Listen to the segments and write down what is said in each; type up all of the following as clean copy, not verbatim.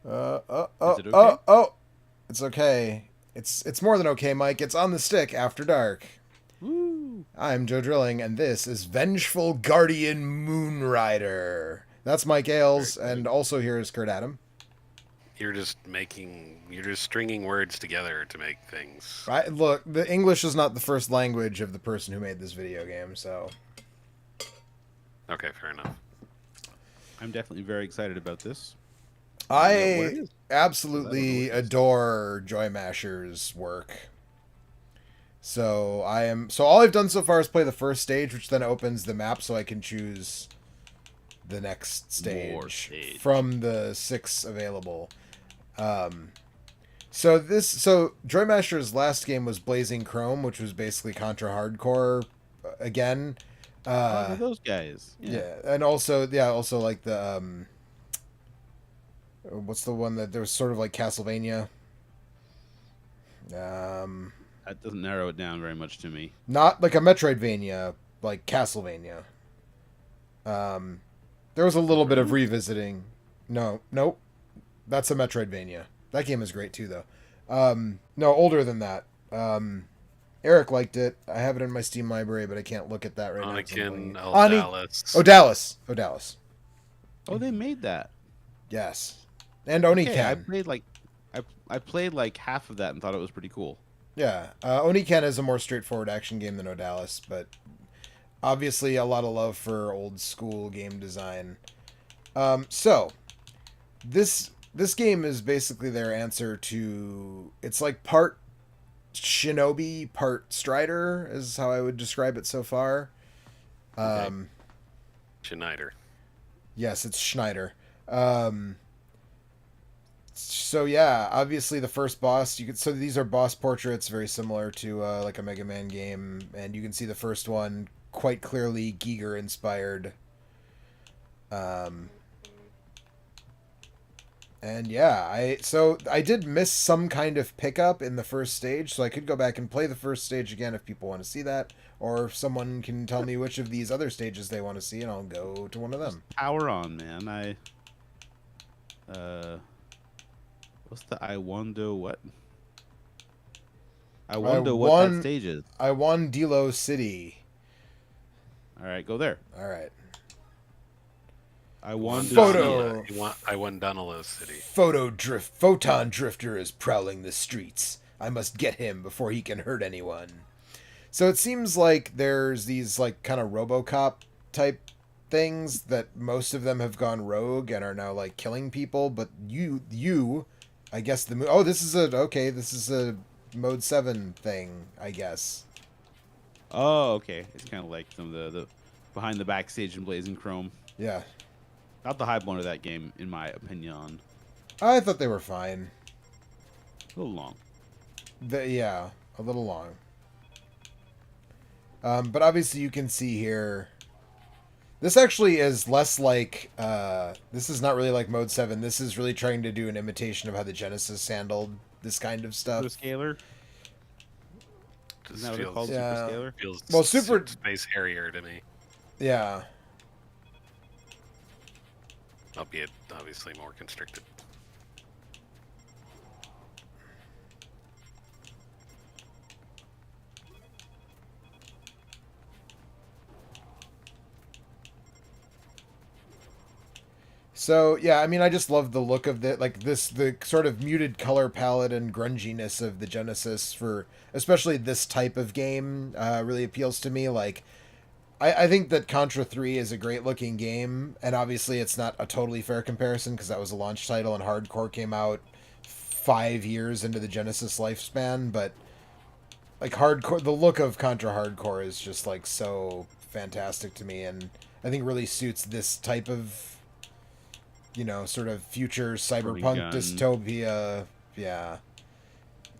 Is it okay? It's okay. It's more than okay, Mike. It's on the stick after dark. Woo! I'm Joe Drilling, and this is Vengeful Guardian Moonrider. That's Mike Very Ailes, good. and also here is Kurt Adam. You're just stringing words together to make things. Look, the English is not the first language of the person who made this video game, so Okay, fair enough. I'm definitely very excited about this. Find out what it I is. 'Cause I don't know what absolutely it is. adore Joymasher's work. So all I've done so far is play the first stage, which then opens the map so I can choose the next More stage stage. from the 6 available. Um, so Joymasher's last game was Blazing Chrome, which was basically Contra Hardcore again. Oh, they're Uh, those guys. Yeah. yeah, and also like the what's the one that there was sort of like Castlevania. Um, That doesn't narrow it down very much to me. Not like a Metroidvania, like Castlevania. Um, there was a little bit of Return? revisiting. No, nope, that's a Metroidvania. That game is great too, though. No, older than that. Eric liked it. I have it in my Steam library, but I can't look at that right now. 'Cause I'm playing Anakin it. Ani. Eldalis. Oh, Dallas. Oh, Dallas. Oh, they made that. Yes. And Okay, Oniken. I played like half of that and thought it was pretty cool. Yeah. Oniken is a more straightforward action game than Odalis, but obviously a lot of love for old school game design. So this game is basically their answer to, it's like part Shinobi, part Strider is how I would describe it so far. Okay. Schneider. Yes, it's Schneider. So yeah, obviously the first boss, so these are boss portraits very similar to like a Mega Man game, and you can see the first one quite clearly Giger inspired. Um, And yeah, I did miss some kind of pickup in the first stage, so I could go back and play the first stage again if people want to see that, or if someone can tell me which of these other stages they want to see, and I'll go to one of Just them. power on, man. What's the I wonder what? I I wonder what that won. stage is. I won Delo City. All right, go there. All right. I wonder. Photo. I won Donalo City. Photon drifter is prowling the streets. I must get him before he can hurt anyone. So it seems like there's these like kind of RoboCop type things that most of them have gone rogue and are now like killing people, but I guess this is a mode 7 thing, I guess. Oh, okay. It's kind of like some of the behind the backstage in Blazing Chrome. Yeah. Not the high point of that game, in my opinion. I thought they were fine. A little long. Yeah, a little long. But obviously you can see here, this actually is less like, this is not really like Mode 7. This is really trying to do an imitation of how the Genesis handled this kind of stuff. Super scalar? Isn't Just that what it's called? Yeah. Super scalar? feels Well, Super... space harrier to me, Yeah. albeit obviously more constricted. So, yeah, I mean, I just love the look of the sort of muted color palette and grunginess of the Genesis for, especially this type of game, really appeals to me. Like, I think that Contra 3 is a great looking game, and obviously it's not a totally fair comparison because that was a launch title and Hardcore came out 5 years into the Genesis lifespan, but like Hardcore, the look of Contra Hardcore is just like so fantastic to me, and I think really suits this type of, sort of future Running cyberpunk gun. dystopia, yeah,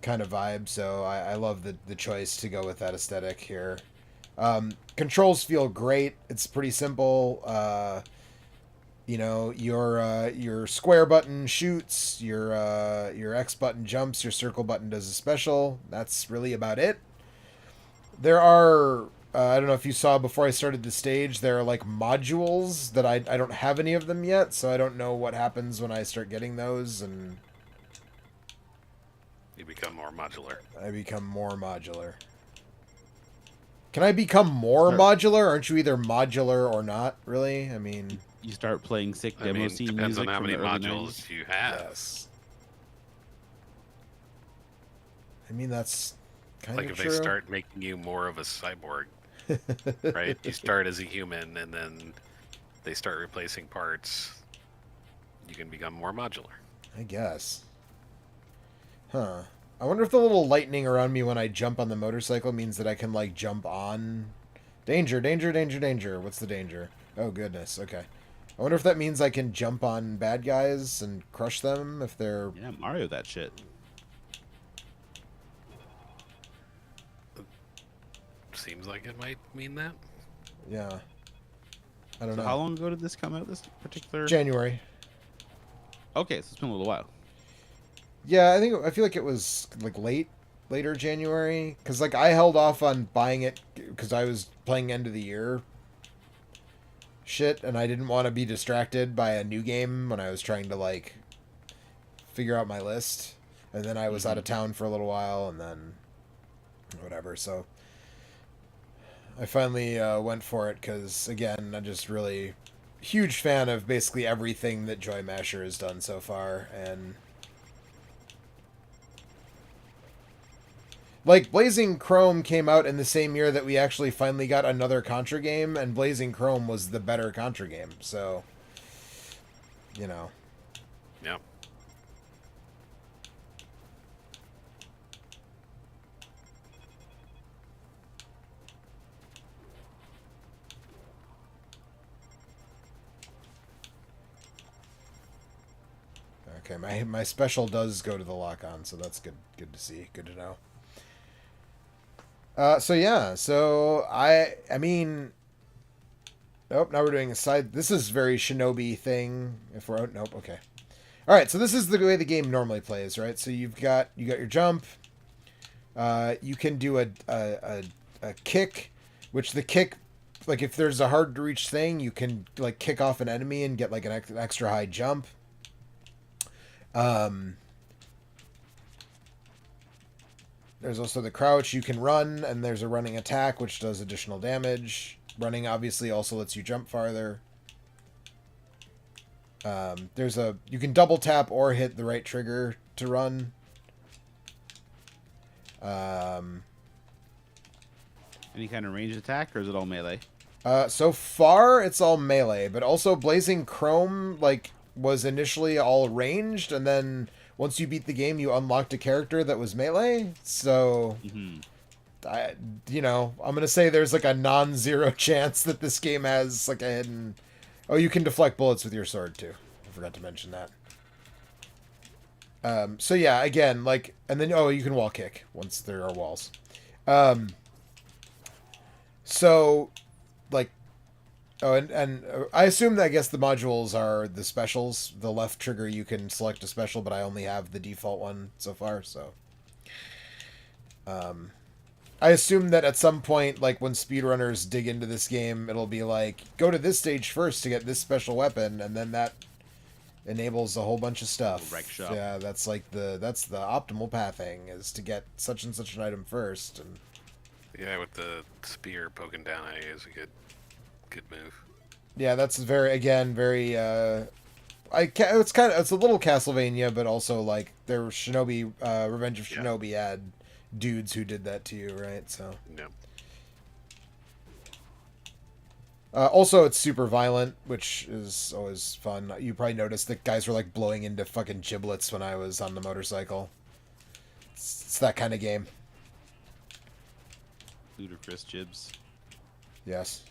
kind of vibe. So I love the choice to go with that aesthetic here. Controls feel great. It's pretty simple. Your square button shoots, your X button jumps, your circle button does a special. That's really about it. There are I don't know if you saw before I started the stage, there are like modules that I don't have any of them yet, so I don't know what happens when I start getting those, and You become more modular. I become more modular. Can I become more Start- modular? Aren't you either modular or not, really? I mean, You start playing sick I demo mean, scene depends music on how from many the early modules 90s. you have. yes. I mean, that's kind Like of if true. they start making you more of a cyborg, right? You start as a human, and then they start replacing parts. You can become more modular. I guess. Huh. I wonder if the little lightning around me when I jump on the motorcycle means that I can, like, jump on. Danger, danger, danger, danger. What's the danger? Oh, goodness. Okay. I wonder if that means I can jump on bad guys and crush them if they're... Yeah, Mario that shit. Seems like it might mean that. Yeah. I don't So know. how long ago did this come out? This particular. January. Okay, so it's been a little while. Yeah, I feel like it was, like, later January. Because, like, I held off on buying it because I was playing end of the year shit, and I didn't want to be distracted by a new game when I was trying to, like, figure out my list. And then I was out of town for a little while, and then whatever. So I finally went for it because, again, I'm just really huge fan of basically everything that Joymasher has done so far. And like, Blazing Chrome came out in the same year that we actually finally got another Contra game, and Blazing Chrome was the better Contra game. So, you know. Yep. Okay, my special does go to the lock-on, so that's good to see. Good to know. So yeah, so I mean, nope. Now we're doing a side. This is very Shinobi thing. If we're out, nope. Okay. All right. So this is the way the game normally plays, right? So you got your jump. You can do a kick, which the kick, like if there's a hard to reach thing, you can like kick off an enemy and get like an extra high jump. There's also the crouch. You can run, and there's a running attack, which does additional damage. Running obviously also lets you jump farther. You can double tap or hit the right trigger to run. Any kind of ranged attack, or is it all melee? So far it's all melee, but also Blazing Chrome like was initially all ranged, and then once you beat the game, you unlocked a character that was melee. So, I'm gonna say there's like a non-zero chance that this game has like a hidden. Oh, you can deflect bullets with your sword too. I forgot to mention that. So yeah, again, like, and then you can wall kick once there are walls. So, like, and I assume that I guess the modules are the specials. The left trigger you can select a special, but I only have the default one so far. So, I assume that at some point, like when speedrunners dig into this game, it'll be like go to this stage first to get this special weapon, and then that enables a whole bunch of stuff. Wreck shop. Yeah, that's like that's the optimal pathing is to get such and such an item first. And Yeah, with the spear poking down at you is a good move. yeah, that's very it's a little Castlevania, but also like there was Shinobi, Revenge of Shinobi had dudes who did that to you, right? So Yeah. also it's super violent, which is always fun. You probably noticed that guys were like blowing into fucking giblets when I was on the motorcycle. It's that kind of game. Ludicrous jibs. Yes.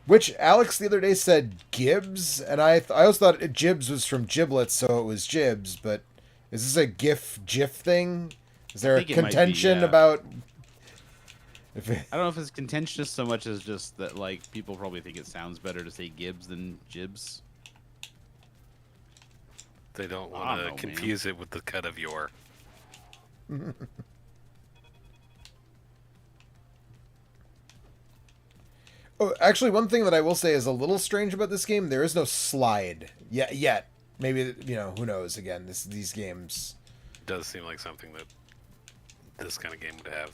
Which Alex the other day said Gibbs, and I always thought Jibs was from giblets, so it was Jibs. But is this a GIF thing? Is there a think it might be, contention yeah. about? I don't know if it's contentious so much as just that like people probably think it sounds better to say Gibbs than Jibs. They don't I don't want know, to man. confuse it with the cut of your. Oh, actually, one thing that I will say is a little strange about this game: there is no slide yet. Maybe who knows? Again, these games. It does seem like something that this kind of game would have.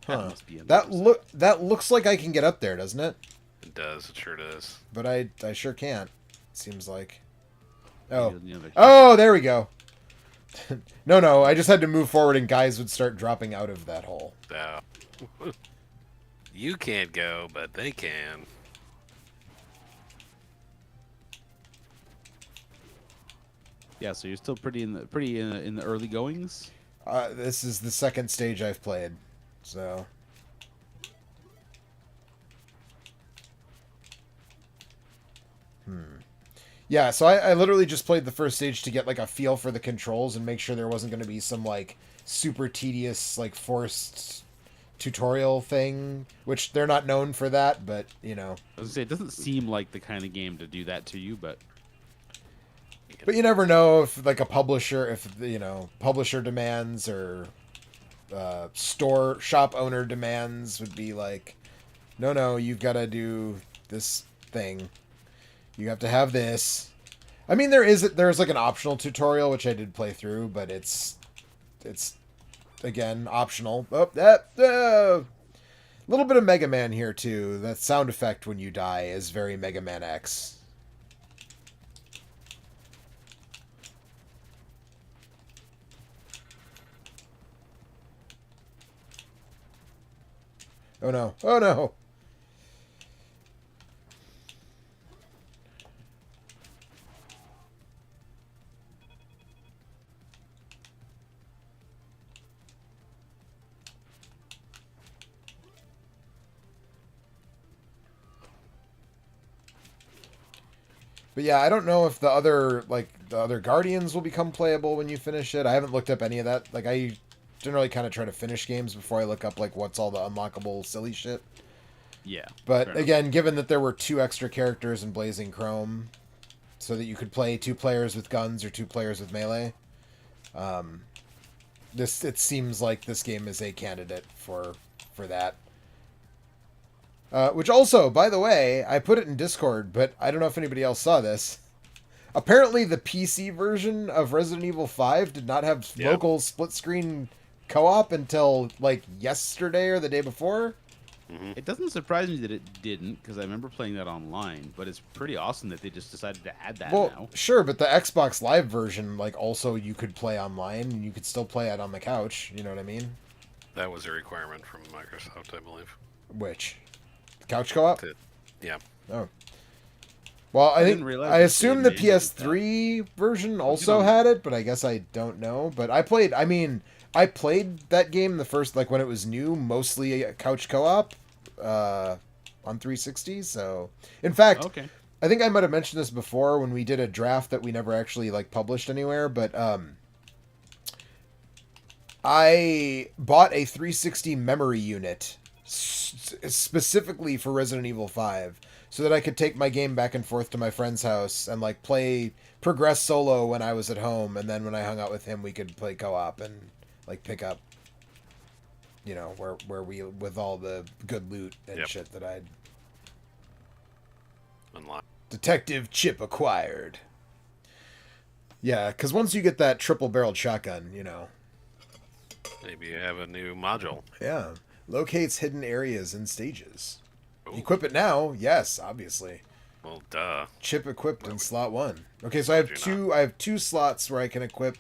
That Huh. must be in there somewhere. That looks like I can get up there, doesn't it? It does. It sure does. But I sure can't. It seems like. Oh. Like- Oh, there we go. No, I just had to move forward and guys would start dropping out of that hole. So, you can't go, but they can. Yeah, so you're still pretty in the early goings. This is the second stage I've played, so. Yeah, so I literally just played the first stage to get like a feel for the controls and make sure there wasn't going to be some like super tedious like forced tutorial thing, which they're not known for that, but I was gonna say it doesn't seem like the kind of game to do that to you, but you never know if like a publisher, if publisher demands or shop owner demands would be like, no, you've got to do this thing. You have to have this. I mean, there's like an optional tutorial which I did play through, but it's again optional. Oh, that little bit of Mega Man here too. That sound effect when you die is very Mega Man X. Oh no! Oh no! But yeah, I don't know if the other Guardians will become playable when you finish it. I haven't looked up any of that. Like I generally kind of try to finish games before I look up like what's all the unlockable silly shit. yeah. But again, given that there were 2 extra characters in Blazing Chrome, so that you could play 2 players with guns or 2 players with melee, it seems like this game is a candidate for that. Which also, by the way, I put it in Discord, but I don't know if anybody else saw this. Apparently, the PC version of Resident Evil 5 did not have local split-screen co-op until, like, yesterday or the day before. It doesn't surprise me that it didn't, because I remember playing that online, but it's pretty awesome that they just decided to add that now. Sure, but the Xbox Live version, like, also you could play online, and you could still play it on the couch, you know what I mean? That was a requirement from Microsoft, I believe. Which? Couch co-op? Yeah. Oh. Well, I assume the PS3 version also had it, but I guess I don't know. But I played that game the first, like when it was new, mostly couch co-op on 360. So, in fact, Okay. I think I might have mentioned this before when we did a draft that we never actually like published anywhere, but I bought a 360 memory unit specifically for Resident Evil 5 so that I could take my game back and forth to my friend's house and like progress solo when I was at home, and then when I hung out with him we could play co-op and like pick up where we with all the good loot and shit that I'd Unlocked. Detective chip acquired. Yeah, because once you get that triple-barreled shotgun, Maybe you have a new module. Yeah. Locates hidden areas and stages. Ooh. Equip it now. Yes, obviously. Well, duh. Chip equipped in slot 1. Okay, so I have two slots where I can equip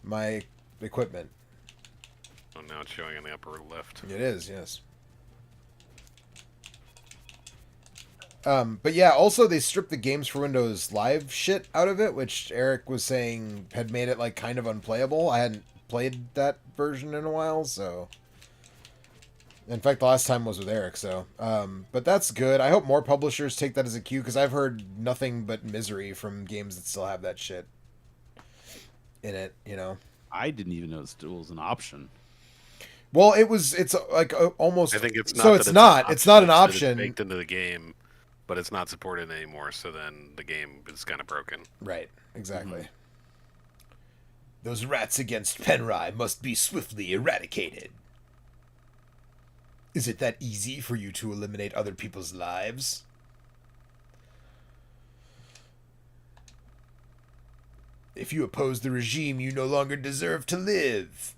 my equipment. Oh, now it's showing in the upper left. It is, yes. But yeah, also they stripped the Games for Windows Live shit out of it, which Eric was saying had made it like kind of unplayable. I hadn't played that version in a while, so... In fact, the last time was with Eric, so... but that's good. I hope more publishers take that as a cue, because I've heard nothing but misery from games that still have that shit in it, I didn't even know it was an option. Well, it's like almost... I think it's not. So that it's not. It's not an that option. It's baked into the game, but it's not supported anymore, so then the game is kind of broken. Right, exactly. Mm-hmm. Those rats against Penrai must be swiftly eradicated. Is it that easy for you to eliminate other people's lives? If you oppose the regime, you no longer deserve to live.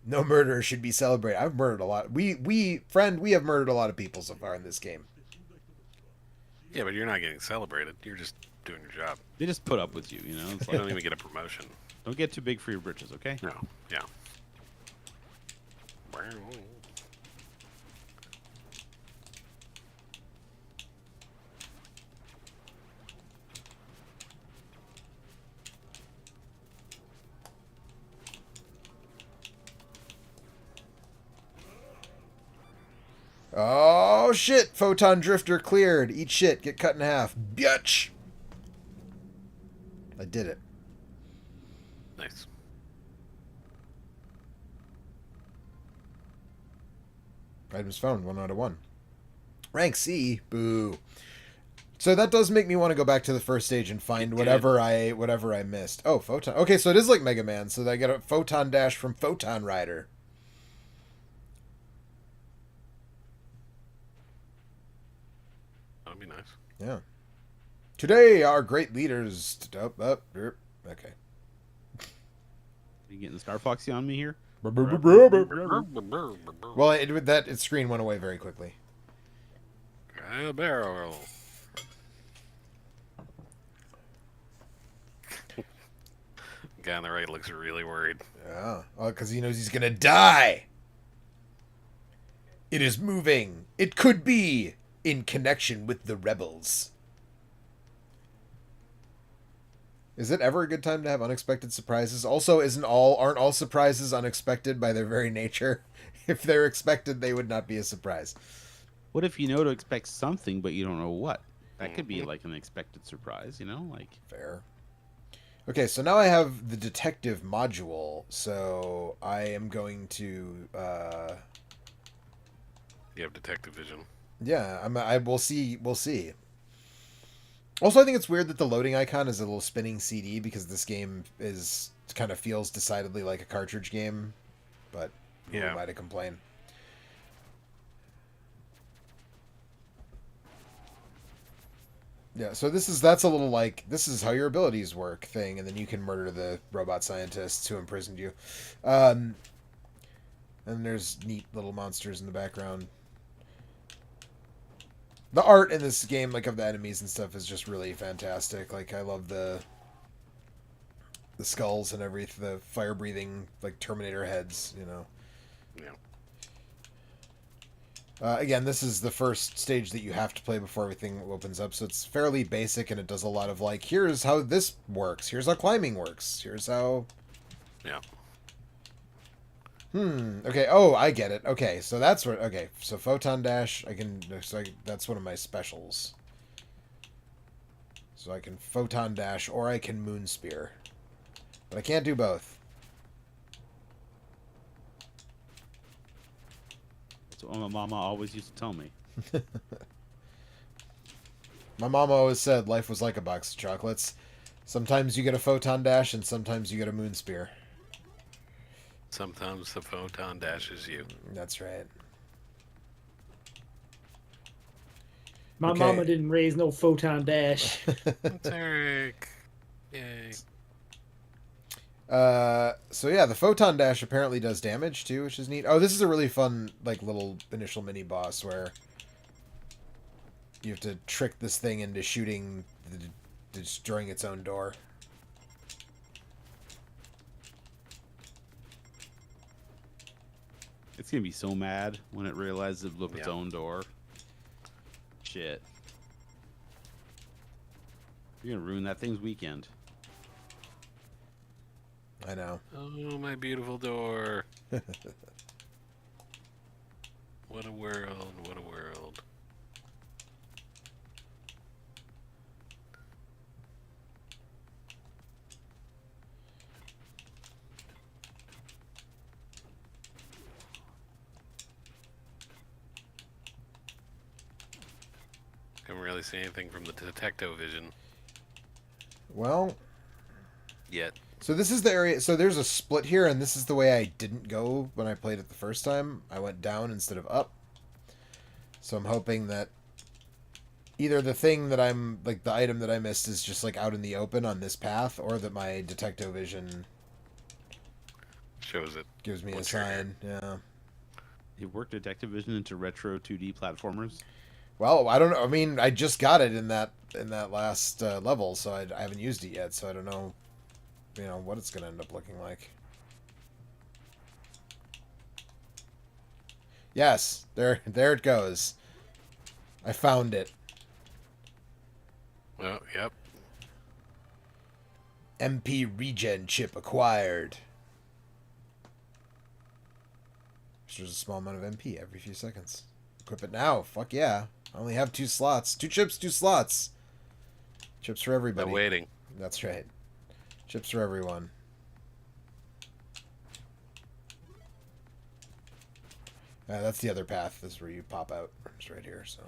No murderer should be celebrated. I've murdered a lot. We have murdered a lot of people so far in this game. Yeah, but you're not getting celebrated. You're just doing your job. They just put up with you, you know? It's You like, don't even get a promotion. don't get too big for your britches, okay? No. Yeah. Oh shit! Photon Drifter cleared. Eat shit. Get cut in half. Bitch! I did it. Nice. Items found. 1 out of 1. Rank C. Boo. So that does make me want to go back to the first stage and find whatever I missed. Oh, Photon. Okay, so it is like Mega Man. So I get a Photon Dash from Photon Rider. That'd be nice. Yeah. Today, our great leaders... Okay. You getting the Star Foxy on me here? Well, its screen went away very quickly. A barrel. Guy on the right looks really worried. Yeah. Oh, because he knows he's going to die. It is moving. It could be in connection with the rebels. Is it ever a good time to have unexpected surprises? Also, aren't all surprises unexpected by their very nature? If they're expected, they would not be a surprise. What if you know to expect something, but you don't know what? That could be like an unexpected surprise, you know? Like Fair. Okay, so now I have the detective module, so I am going to... You have detective vision. Yeah, we'll see. We'll see. Also, I think it's weird that the loading icon is a little spinning CD because this game kind of feels decidedly like a cartridge game, but who am I to complain? Yeah, so that's a little like, this is how your abilities work thing, and then you can murder the robot scientists who imprisoned you. And there's neat little monsters in the background. The art in this game, like of the enemies and stuff, is just really fantastic. Like, I love the skulls and everything, the fire-breathing, like, Terminator heads, you know. Yeah. Again, this is the first stage that you have to play before everything opens up, so it's fairly basic, and it does a lot of, like, here's how this works, here's how climbing works, here's how... Yeah. Okay, oh, I get it. Okay, so that's what... Okay, so Photon Dash, that's one of my specials. So I can Photon Dash, or I can Moon Spear. But I can't do both. that's what my mama always used to tell me. My mama always said life was like a box of chocolates. Sometimes you get a Photon Dash, and sometimes you get a Moon Spear. Sometimes the photon dashes you. That's right. My mama didn't raise no Photon Dash. That's Eric. Yay. So yeah, the Photon Dash apparently does damage too, which is neat. Oh, this is a really fun, like, little initial mini boss where you have to trick this thing into destroying its own door. It's gonna be so mad when it realizes it blew up its own door. Shit. You're gonna ruin that thing's weekend. I know. Oh, my beautiful door. What a world, what a world. Haven't really seen anything from the detective vision Well, yet. so this is the area. So there's a split here, and this is the way I didn't go when I played it the first time. I went down instead of up. So I'm hoping that either the thing that I'm, like, the item that I missed is just, like, out in the open on this path, or that my detectovision Shows it. gives me a once you're here. sign. Yeah. You worked Detective Vision into retro 2D platformers. Well, I don't know. I mean, I just got it in that last level, so I haven't used it yet, so I don't know, what it's going to end up looking like. Yes, there it goes. I found it. Oh, yep. MP regen chip acquired. There's a small amount of MP every few seconds. Equip it now. Fuck yeah. I only have 2 slots. 2 chips, 2 slots. Chips for everybody. No waiting. That's right. Chips for everyone. That's the other path. This is where you pop out. It's right here, so.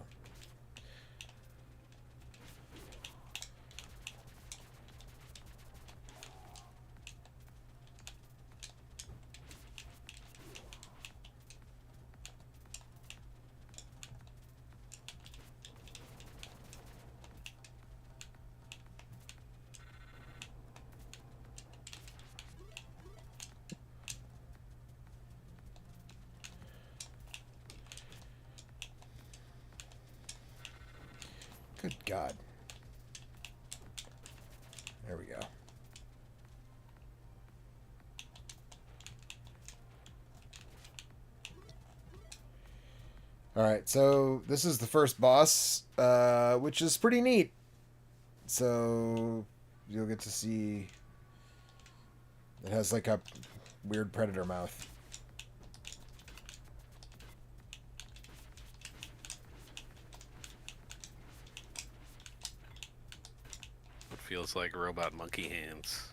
Good God. There we go. Alright, so this is the first boss, which is pretty neat. So you'll get to see... It has like a weird predator mouth. It feels like robot monkey hands.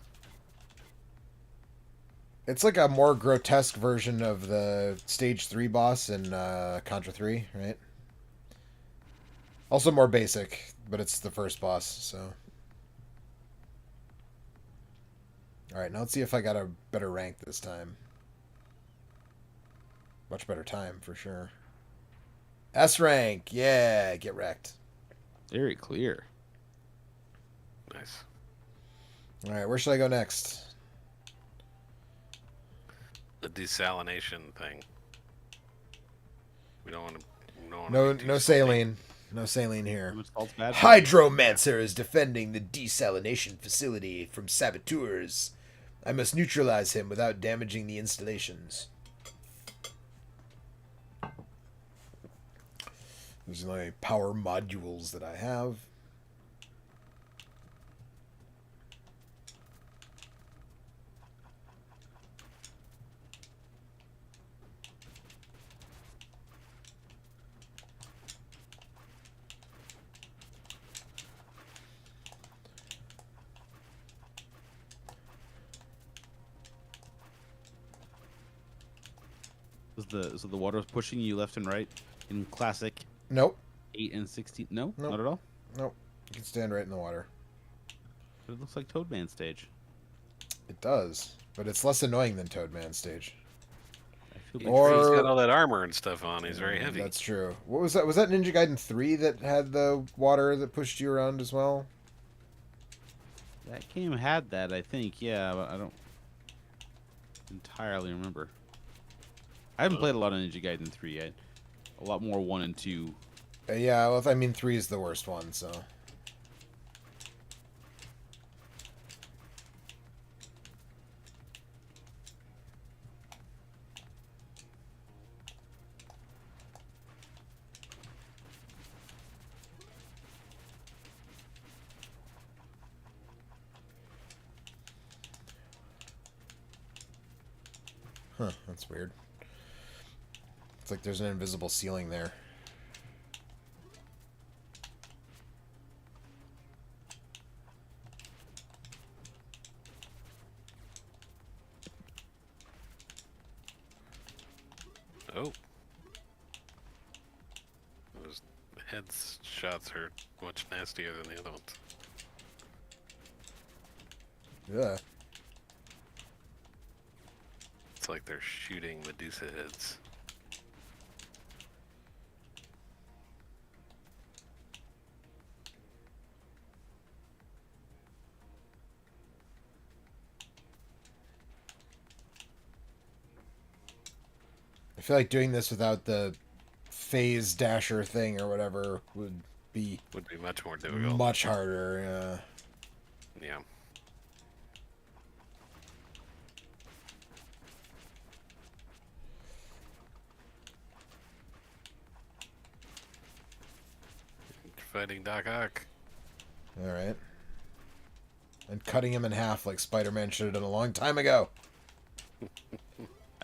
It's like a more grotesque version of the Stage 3 boss in Contra 3, right? Also more basic, but it's the first boss, so... Alright, now let's see if I got a better rank this time. Much better time, for sure. S rank! Yeah, get wrecked. Very clear. Nice. Alright, where should I go next? The desalination thing. We don't want to. No saline. No saline here. How much salt's bad? Hydromancer is defending the desalination facility from saboteurs. I must neutralize him without damaging the installations. These are my power modules that I have. So the water was pushing you left and right in classic Nope. 8 and 16? No, Nope. not at all. Nope. You can stand right in the water. But it looks like Toadman stage. It does. But it's less annoying than Toadman stage. I feel Or- He's got all that armor and stuff on. He's very heavy. That's true. What was that? Was that Ninja Gaiden 3 that had the water that pushed you around as well? that game had that, I think. Yeah, but I don't entirely remember. I haven't played a lot of Ninja Gaiden 3 yet. A lot more 1 and 2. Yeah, well, I mean, 3 is the worst one, so... Huh, that's weird. It's like there's an invisible ceiling there. Oh. Those headshots are much nastier than the other ones. Yeah. It's like they're shooting Medusa heads. I feel like doing this without the phase dasher thing or whatever would be much more difficult. much harder. Yeah. Fighting Doc Ock. All right. And cutting him in half like Spider-Man should have done a long time ago.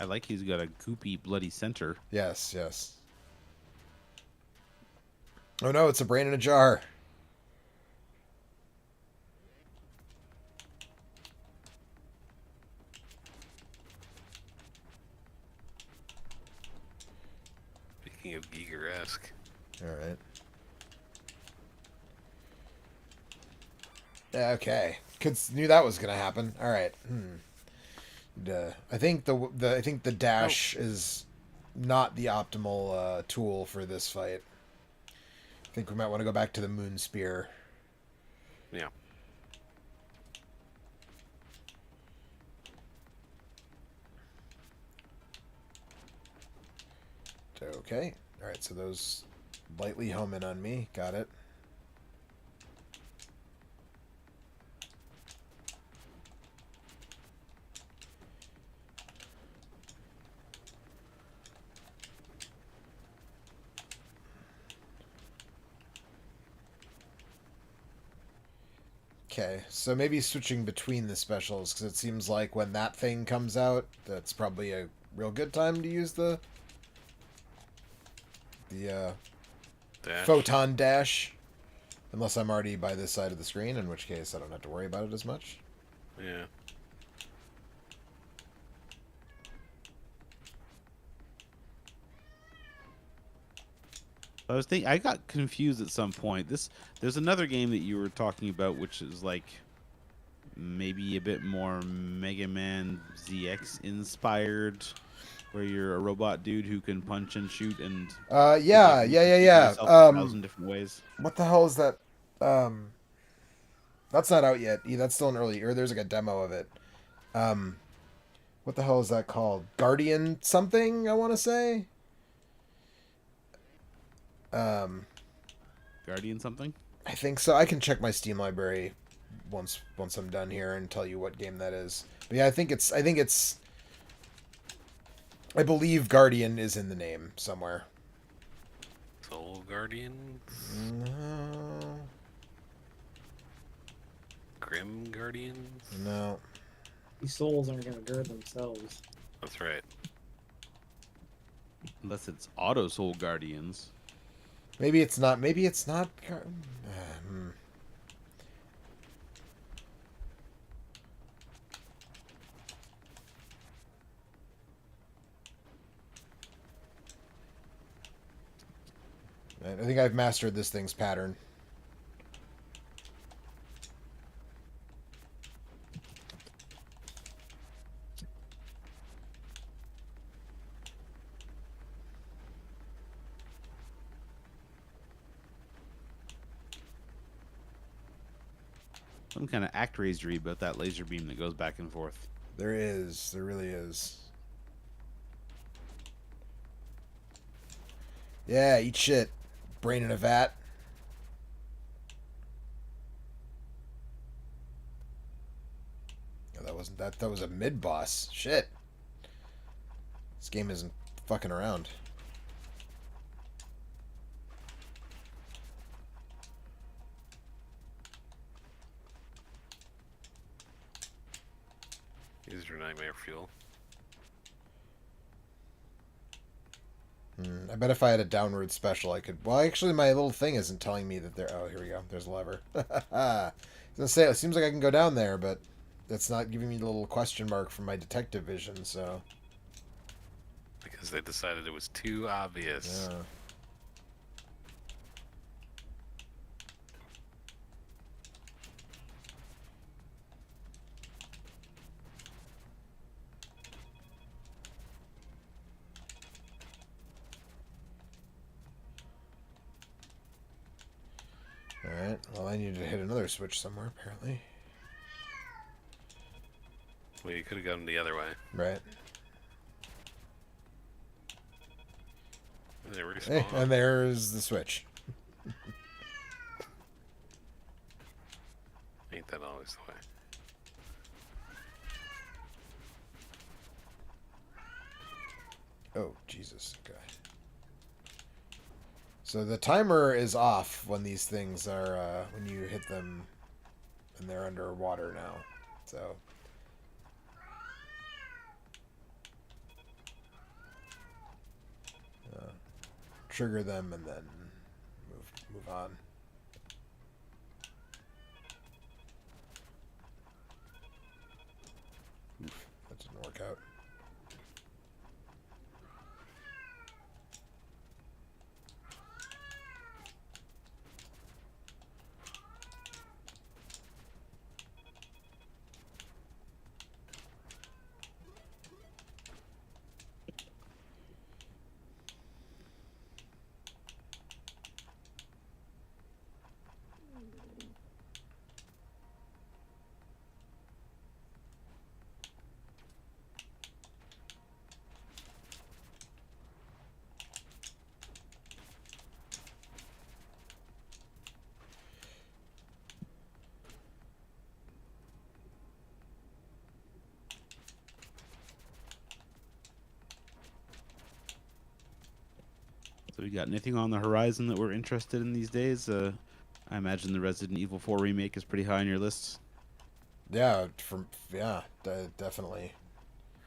I like he's got a goopy, bloody center. Yes, yes. Oh no, it's a brain in a jar. Speaking of Giger-esque. All right. Okay. Knew that was gonna happen. All right. I think the dash is not the optimal tool for this fight. I think we might want to go back to the moon spear. Yeah. Okay. All right. So those lightly home in on me. Got it. Okay, so maybe switching between the specials, because it seems like when that thing comes out, that's probably a real good time to use the Dash. photon dash. Unless I'm already by this side of the screen, in which case I don't have to worry about it as much. Yeah. I got confused at some point. There's another game that you were talking about, which is like maybe a bit more Mega Man ZX inspired, where you're a robot dude who can punch and shoot and Yeah. yourself a thousand different ways. What the hell is that? That's not out yet. That's still an early, or there's like a demo of it. What the hell is that called? Guardian something, I want to say. Guardian something? I think so. I can check my Steam library once I'm done here and tell you what game that is. But yeah, I believe Guardian is in the name somewhere. Soul Guardians? No. Grim Guardians? No. These souls aren't going to guard themselves. That's right. Unless it's Auto Soul Guardians. Maybe it's not. I think I've mastered this thing's pattern. Some kind of ActRaisery about that laser beam that goes back and forth. There is. There really is. Yeah, eat shit. Brain in a vat. Oh, that wasn't that. That was a mid-boss. Shit. This game isn't fucking around. Use your nightmare fuel. I bet if I had a downward special, I could... Well, actually, my little thing isn't telling me that there... Oh, here we go. There's a lever. I was gonna say, it seems like I can go down there, but that's not giving me the little question mark from my detective vision, so... Because they decided it was too obvious. Yeah. Alright, well I need to hit another switch somewhere, apparently. Well, you could have gone the other way. Right. They Hey, respawn. and there's the switch. Ain't that always the way? Oh, Jesus. Okay. So the timer is off when these things are, when you hit them and they're underwater now. So. Trigger them and then move on. Oof, that didn't work out. So we got anything on the horizon that we're interested in these days? I imagine the Resident Evil 4 remake is pretty high on your list. Yeah, definitely.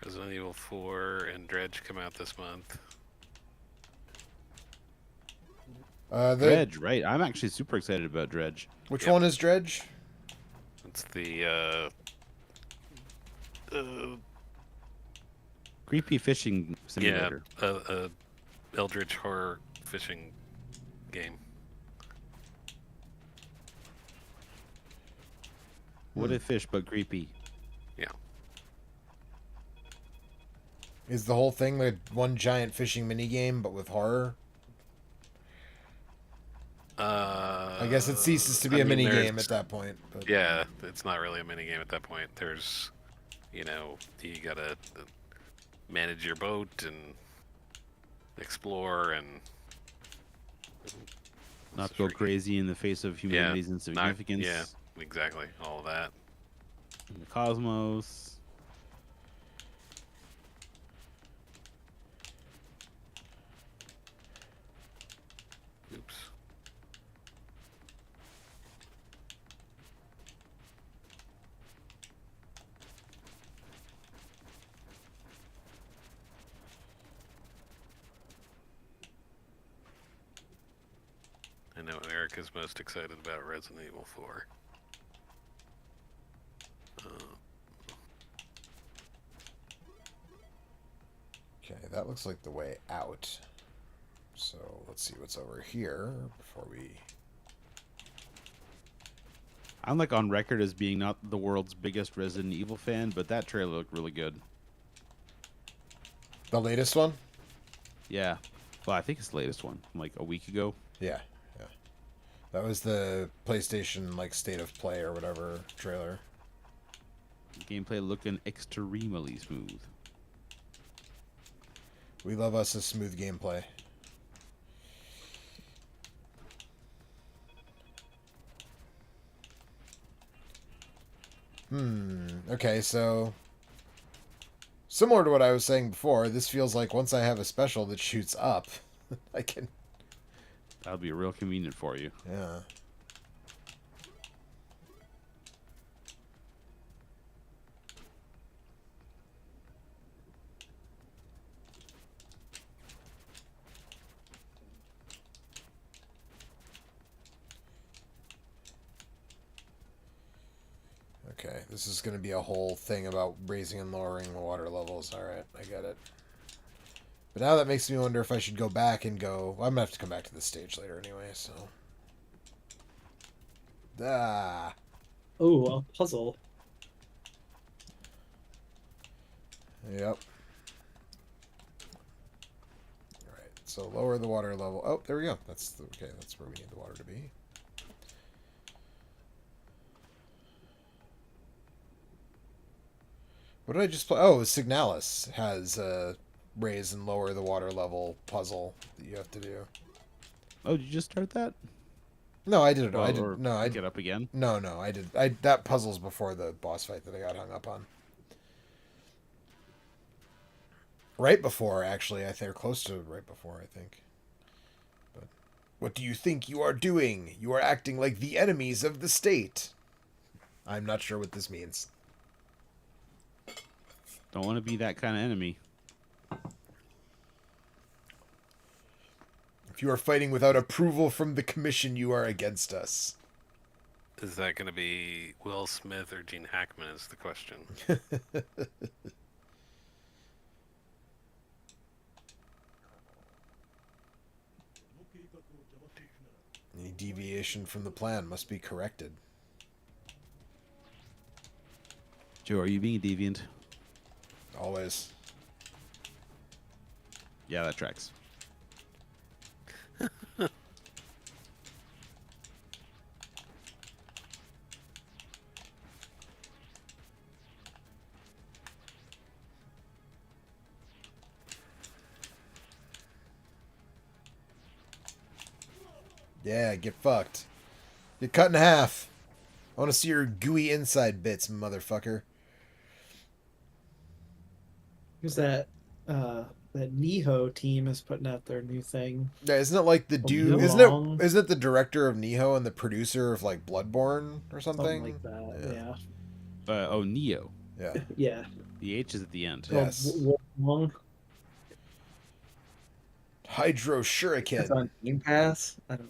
Resident Evil 4 and Dredge come out this month. Dredge, right? I'm actually super excited about Dredge. Which Yep. one is Dredge? It's the Creepy fishing simulator. Eldritch horror fishing game. What a fish, but creepy. Yeah. Is the whole thing like one giant fishing minigame but with horror? I guess it ceases to be a minigame at that point. But... Yeah, it's not really a minigame at that point. There's, you gotta manage your boat and explore and Not go crazy in the face of humanity's insignificance. Yeah, exactly. All of that. In the cosmos. Oops. I know Eric is most excited about Resident Evil 4. Okay, that looks like the way out. So let's see what's over here before we... I'm like on record as being not the world's biggest Resident Evil fan, but that trailer looked really good. The latest one? Yeah. Well, I think it's the latest one, from like a week ago. Yeah. That was the PlayStation, like, State of Play or whatever trailer. Gameplay looking extremely smooth. We love us a smooth gameplay. Okay, so... Similar to what I was saying before, this feels like once I have a special that shoots up, I can... That'll be real convenient for you. Yeah. Okay, this is going to be a whole thing about raising and lowering the water levels. Alright, I get it. But now that makes me wonder if I should go back and go... Well, I'm going to have to come back to this stage later anyway, so... Ah. Oh, a puzzle. Yep. Alright, so lower the water level. Oh, there we go. Okay, that's where we need the water to be. What did I just play? Oh, Signalis has raise and lower the water level puzzle that you have to do. Oh, did you just start that? No, I did it. Well, I did. or No, I pick it up again. No, I did. I that puzzle's before the boss fight that I got hung up on. Right before, actually, I think, or close to right before, I think. But what do you think you are doing? You are acting like the enemies of the state. I'm not sure what this means. Don't want to be that kind of enemy. If you are fighting without approval from the commission, you are against us. Is that going to be Will Smith or Gene Hackman is the question. Any deviation from the plan must be corrected. Joe, are you being a deviant? Always. Yeah, that tracks. Yeah, get fucked. Get cut in half. I want to see your gooey inside bits, motherfucker. Who's that? That Niho team is putting out their new thing. Yeah, isn't it like the Oh, dude? Long. Isn't it the director of Niho and the producer of like Bloodborne or something? Something like that. Yeah. Oh, Neo. Yeah. Yeah. The H is at the end. Yes. Long. Hydro It's Shuriken. on Game Pass. I don't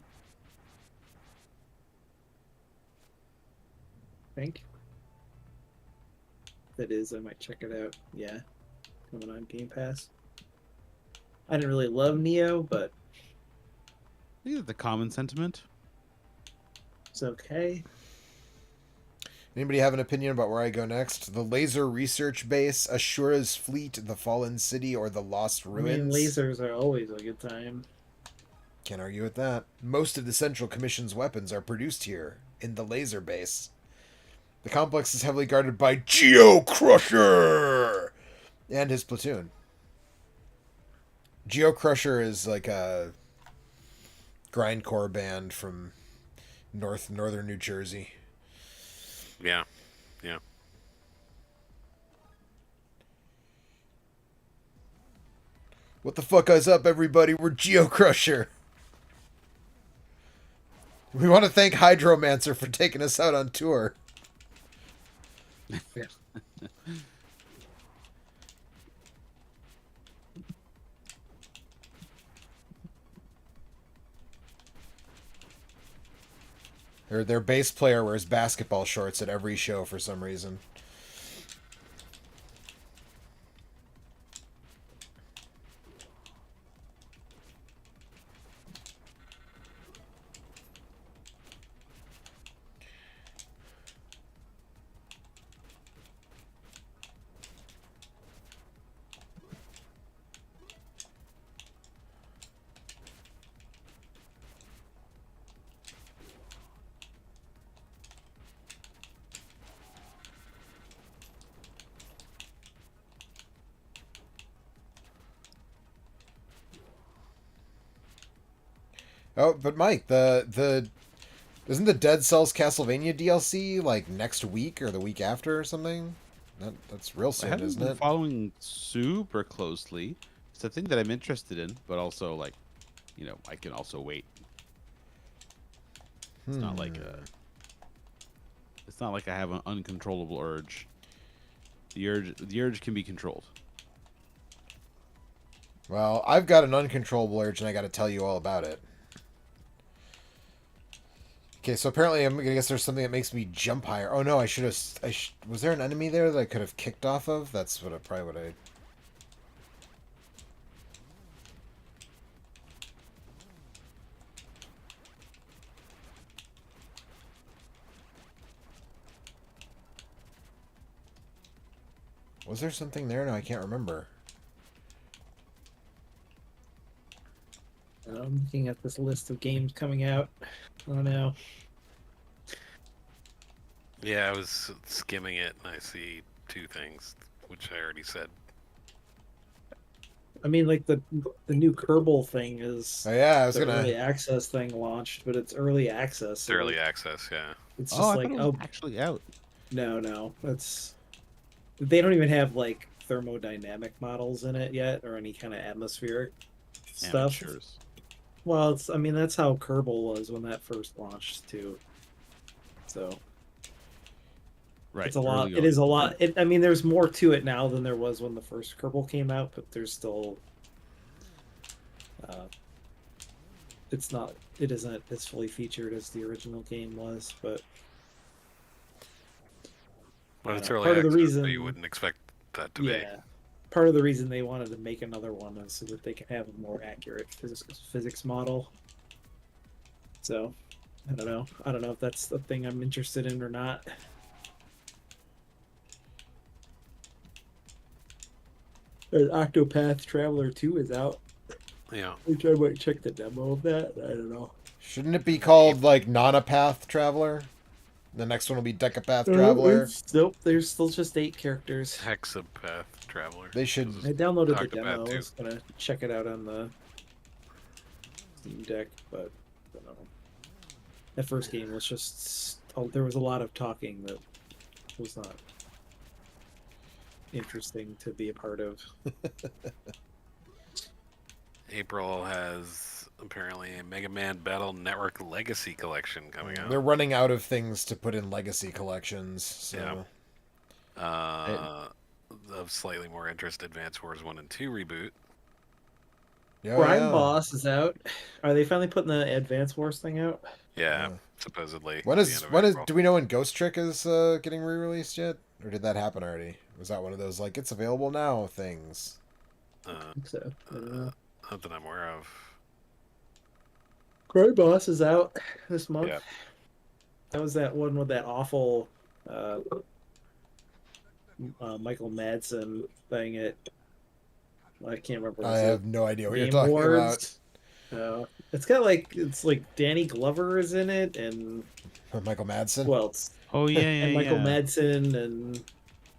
Think. If it is, I might check it out. Yeah. Coming on Game Pass. I didn't really love Neo, but I think that's the common sentiment. it's okay. Anybody have an opinion about where I go next? The Laser Research Base, Ashura's Fleet, the Fallen City, or the Lost I mean, Ruins? lasers are always a good time. Can't argue with that. Most of the Central Commission's weapons are produced here, in the Laser Base. The complex is heavily guarded by Geo Crusher and his platoon. Geo Crusher is like a grindcore band from northern New Jersey. Yeah. Yeah. What the fuck is up, everybody? We're Geo Crusher. We want to thank Hydromancer for taking us out on tour. Their bass player wears basketball shorts at every show for some reason. Oh, but Mike, the isn't the Dead Cells Castlevania DLC like next week or the week after or something? That's real I soon, haven't isn't been it? following super closely. It's a thing that I'm interested in, but also like, I can also wait. It's not like It's not like I have an uncontrollable urge. The urge can be controlled. Well, I've got an uncontrollable urge, and I got to tell you all about it. Okay, so apparently, I guess there's something that makes me jump higher. Oh no, I should have. Was there an enemy there that I could have kicked off of? That's what probably what I. Was there something there? No, I can't remember. I'm looking at this list of games coming out. Oh no. Yeah, I was skimming it and I see two things, which I already said. I mean, like the new Kerbal thing is Oh yeah, I was the early gonna. access thing launched, but it's early access, It's so early like access, yeah. it's Oh, just I thought like, it was oh actually out. no, that's they don't even have like thermodynamic models in it yet or any kind of atmospheric stuff. Amateurs. Well, it's I mean that's how Kerbal was when that first launched too. So Right. it's a lot. Early It is going. a lot. I mean, there's more to it now than there was when the first Kerbal came out, but there's still. Uh, it's not. It isn't as fully featured as the original game was, but But it's know, early part of the access, so you reason, wouldn't expect that to be. yeah, part of the reason they wanted to make another one is so that they can have a more accurate physics model. So, I don't know. I don't know if that's the thing I'm interested in or not. Octopath Traveler 2 is out. Yeah. Which I might check the demo of that. I don't know. Shouldn't it be called like Nonopath Traveler? The next one will be Decapath Traveler. Nope, there's still just 8 characters. Hexapath Traveler. They should. This I is downloaded the Octopath demo. I 2. was gonna check it out on the Steam Deck, but I don't know. That first game was just there was a lot of talking that was not interesting to be a part of. April has apparently a Mega Man Battle Network Legacy Collection coming out. They're running out of things to put in legacy collections. So. Yeah. Of slightly more interest, Advance Wars 1 and 2 reboot. Oh, Crime yeah. Boss is out. Are they finally putting the Advance Wars thing out? Yeah, Yeah. supposedly. When at the is end of when is April. do we know when Ghost Trick is getting re-released yet, or did that happen already? Was that one of those like it's available now things? Uh, I think so. I don't know. not that I'm aware of. Crime Boss is out this month. Yeah. That was that one with that awful Michael Madsen thing at I can't remember. I have no idea what you're Game talking Awards. It's got it's like Danny Glover is in it, and about. Michael Madsen. who else? Oh yeah, yeah, And Michael yeah. Madsen and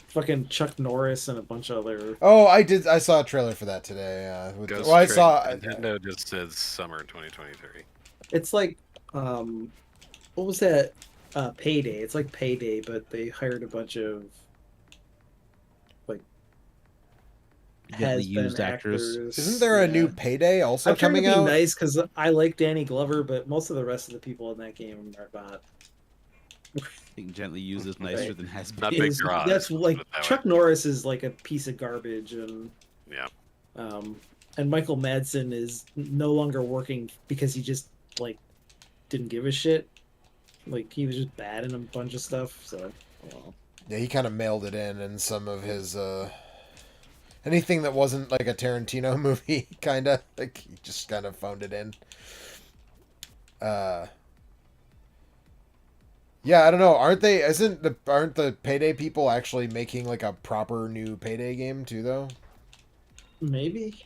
fucking Chuck Norris and a bunch of other. Oh, I did. I saw a trailer for that today. Ghost Well, I Trick, saw. Nintendo just says summer 2023. It's like what was that? Payday. It's like Payday, but they hired a bunch of like Gently has been used actors. actors. Isn't there a new Yeah. Payday also I'm trying to coming be out? nice because I like Danny Glover, but most of the rest of the people in that game are not. I think gently used is nicer Right. than has been. Not big draws. That's let's like put it that way. Chuck Norris is like a piece of garbage, and Yeah. and Michael Madsen is no longer working because he just like didn't give a shit. Like he was just bad in a bunch of stuff. So, well, Yeah, he kind of mailed it in some of his anything that wasn't like a Tarantino movie, kind of like he just kind of phoned it in. Yeah, I don't know. Aren't the Payday people actually making like a proper new Payday game too though? maybe.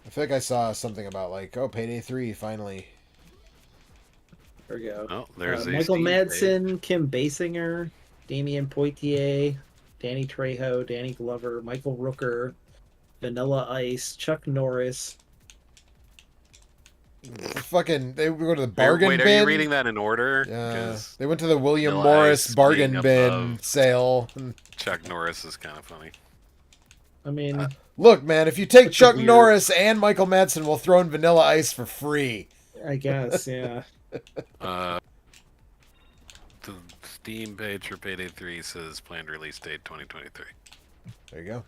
I feel like I saw something about like, oh, Payday 3 finally. There we go. Oh, there's a Michael Steam Madsen, Kim Basinger, Damian Poitier, Danny Trejo, Danny Glover, Michael Rooker, Vanilla Ice, Chuck Norris. Fucking, they go to the page. bargain Wait, bin. are you reading that in order? Yeah, 'Cause they went to the William Vanilla Morris Ice bargain being bin above- sale. Chuck Norris is kind of funny. I mean, Look, man, if you take That's a Chuck weird- Norris and Michael Madsen, we'll throw in Vanilla Ice for free. I guess, yeah. The Steam page for Payday 3 says planned release date 2023. There you go.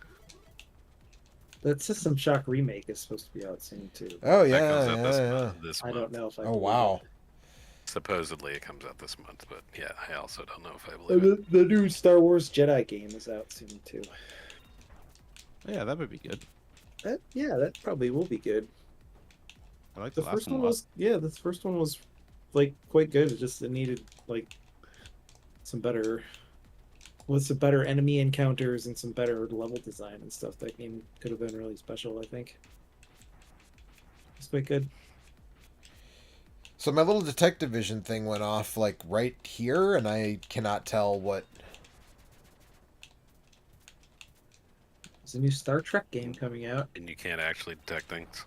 That System Shock remake is supposed to be out soon too. Oh That yeah, comes out this yeah. month. This I month. don't know if I. Oh believe wow. Supposedly it comes out this month, but yeah, I also don't know if I it. believe it. The new Star Wars Jedi game is out soon too. Yeah, that would be good. That probably will be good. I like The the last first one. one was this first one was like quite good. It needed like some better enemy encounters and some better level design and stuff. That game could have been really special, I think. It's quite good. So my little detective vision thing went off like right here, and I cannot tell what. There's a new Star Trek game coming out. And you can't actually detect things.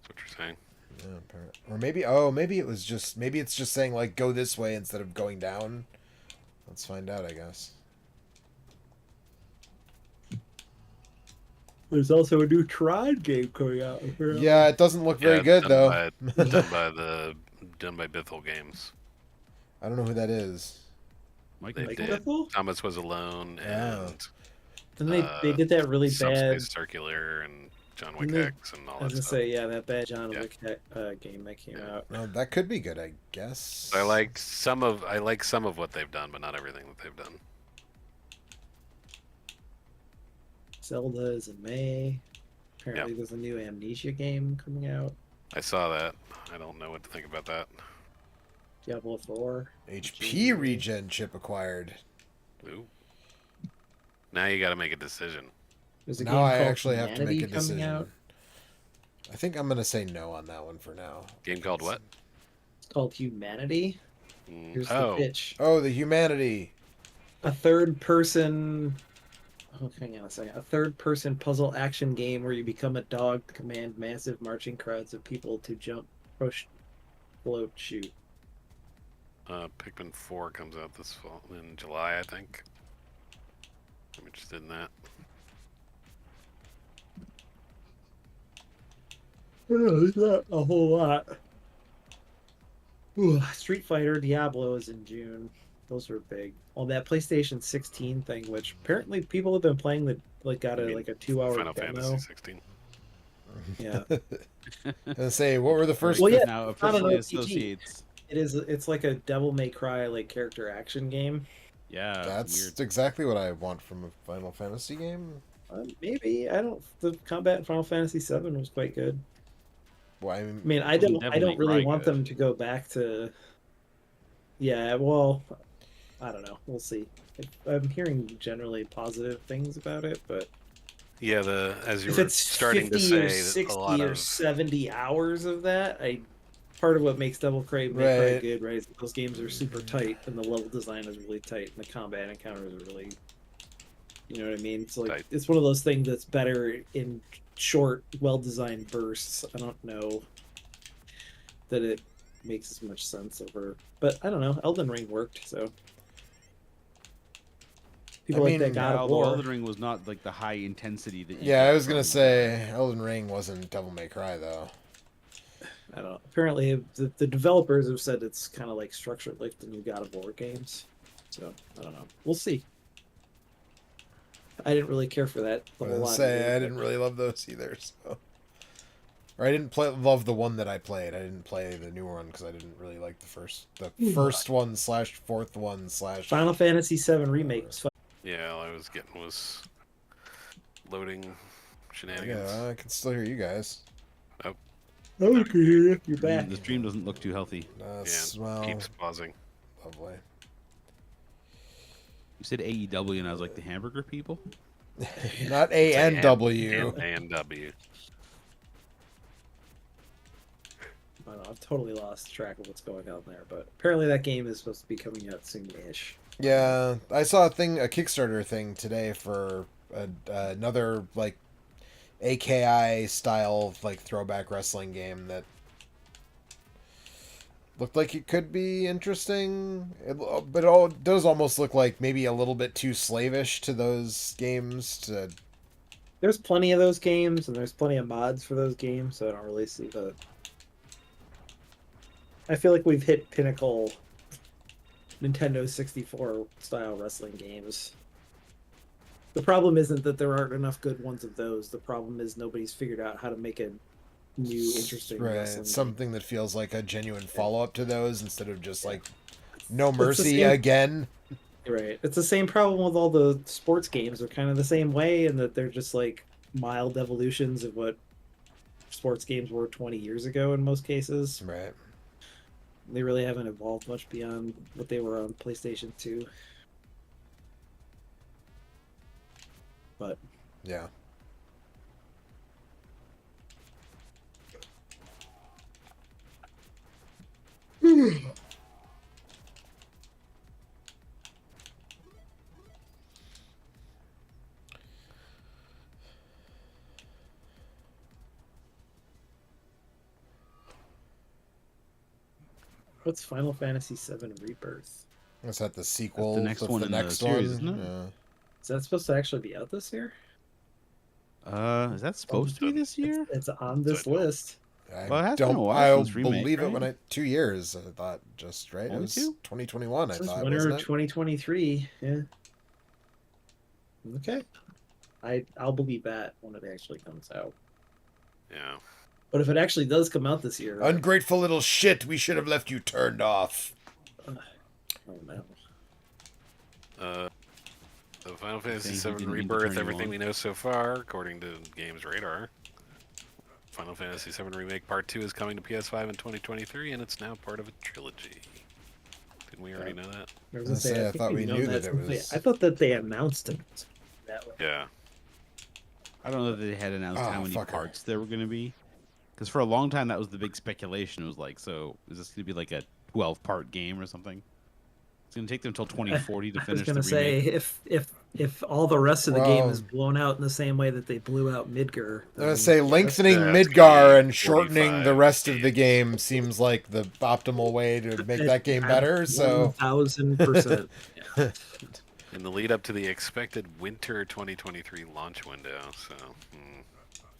That's what you're saying. Yeah, or maybe it's just saying like go this way instead of going down. Let's find out, I guess. There's also a new Tron game coming out. Yeah, it doesn't look very good though. Done by Bithell Games. I don't know who that is. Mike They Bithell? did. Bithell? Thomas Was Alone and And they did that really bad. Subspace Circular and John Wick They- X and all I was that gonna stuff. say, yeah, that bad John Yeah. Wick game that came out. No, that could be good, I guess. I like some of what they've done, but not everything that they've done. Zelda is in May. Apparently, there's a new Amnesia game coming out. I saw that. I don't know what to think about that. Diablo 4. HP regen chip acquired. Ooh. Now you got to make a decision. There's a Now game I called actually have to make a Humanity coming decision. out. I think I'm gonna say no on that one for now. Game called what? It's called Humanity. Here's the Oh, pitch. Oh, the humanity. A third-person. Oh, hang on a second. A third-person puzzle action game where you become a dog to command massive marching crowds of people to jump, push, float, shoot. Pikmin 4 comes out this fall in July, I think. I'm interested in that. There's not a whole lot. Ooh, Street Fighter, Diablo is in June. Those are big. Oh, that PlayStation 16 thing, which apparently people have been playing, that got You mean a 2-hour Final demo. Fantasy 16. Yeah, And say, what were the first? Well, yeah, Now it's not an officially RPG. associates. it's like a Devil May Cry character action game. Yeah, That's weird. exactly what I want from a Final Fantasy game. Maybe I don't. The combat in Final Fantasy VII was quite good. Well, I mean, I Wasn't don't. I Devil don't May really Cry want good? them to go back to. Yeah, well, I don't know. We'll see. I'm hearing generally positive things about it, but Yeah, as you if were it's starting 50 to or say, 60 a lot or of 70 hours of that, part of what makes Devil May Cry Right. good, right? Is that those games are super tight, and the level design is really tight, and the combat encounters are really, you know what I mean? It's like Tight. it's one of those things that's better in short, well-designed bursts. I don't know that it makes as much sense over, but I don't know. Elden Ring worked, so people like mean, that God Yeah, of although War. Elden Ring was not like the high intensity that. You yeah, I get was gonna from, say Elden Ring wasn't Devil May Cry though. I don't know. Apparently, the developers have said it's kind of like structured like the new God of War games. So I don't know. We'll see. I didn't really care for that a I whole was lot. say either, I but- didn't really love those either. So, or I didn't love the one that I played. I didn't play the new one because I didn't really like the first one slash fourth one slash. Final Fantasy VII remake was fun. yeah, all I was getting was loading shenanigans. Yeah, I can still hear you guys. Okay, you're The back. the stream doesn't look too healthy. That's Yeah, well, keeps pausing. lovely. You said AEW, and I was like, the hamburger people. Not A N W. And W. I don't know, I've totally lost track of what's going on there, but apparently that game is supposed to be coming out soon-ish. Yeah, I saw a Kickstarter thing today for another like AKI style throwback wrestling game that looked like it could be interesting. But it does almost look like maybe a little bit too slavish to those games. There's plenty of those games, and there's plenty of mods for those games, so I don't really see the... I feel like we've hit pinnacle Nintendo 64 style wrestling games. The problem isn't that there aren't enough good ones of those. The problem is nobody's figured out how to make a new, interesting wrestling game. Something that feels like a genuine follow up to those instead of just No It's the Mercy same- again. Right. It's the same problem with all the sports games. They're kind of the same way in that they're just mild evolutions of what sports games were 20 years ago in most cases. Right. They really haven't evolved much beyond what they were on PlayStation 2. But Yeah. What's Final Fantasy VII Rebirth? Is that the sequel? next one the in the next series, one? isn't it? Yeah. Is that supposed to actually be out this year? Is that supposed to be this year? It's on So I this don't- list. Well, it has been a don't. while I'll since remake, believe it right? when 2 years. I thought just right. It Only was 2? 2021. I It says thought, winter wasn't of it? 2023. Yeah. Okay. I'll believe that when it actually comes out. Yeah. But if it actually does come out this year, Ungrateful little shit. We should have left you turned off. oh no. The Final Fantasy Saying he VII didn't mean to Rebirth, turn you everything on. we know so far, according to Games Radar. Final Fantasy VII Remake Part 2 is coming to PS5 in 2023, and it's now part of a trilogy. Didn't we already know that? I was gonna say, I think thought we've we known knew that it since was- I thought that they announced it that way. Yeah. I don't know that they had announced Oh, how many fucker. parts there were going to be. Because for a long time, that was the big speculation. It was like, so is this going to be like a 12-part game or something? It's going to take them until 2040 to I was finish the gonna say remake. if all the rest of the game Well- is blown out in the same way that they blew out Midgar, I was then say lengthening that's Midgar gonna be and shortening the 45 rest of the games. game seems like the optimal way to make that game better. So 1000%. Yeah. In the lead up to the expected winter 2023 launch window, so.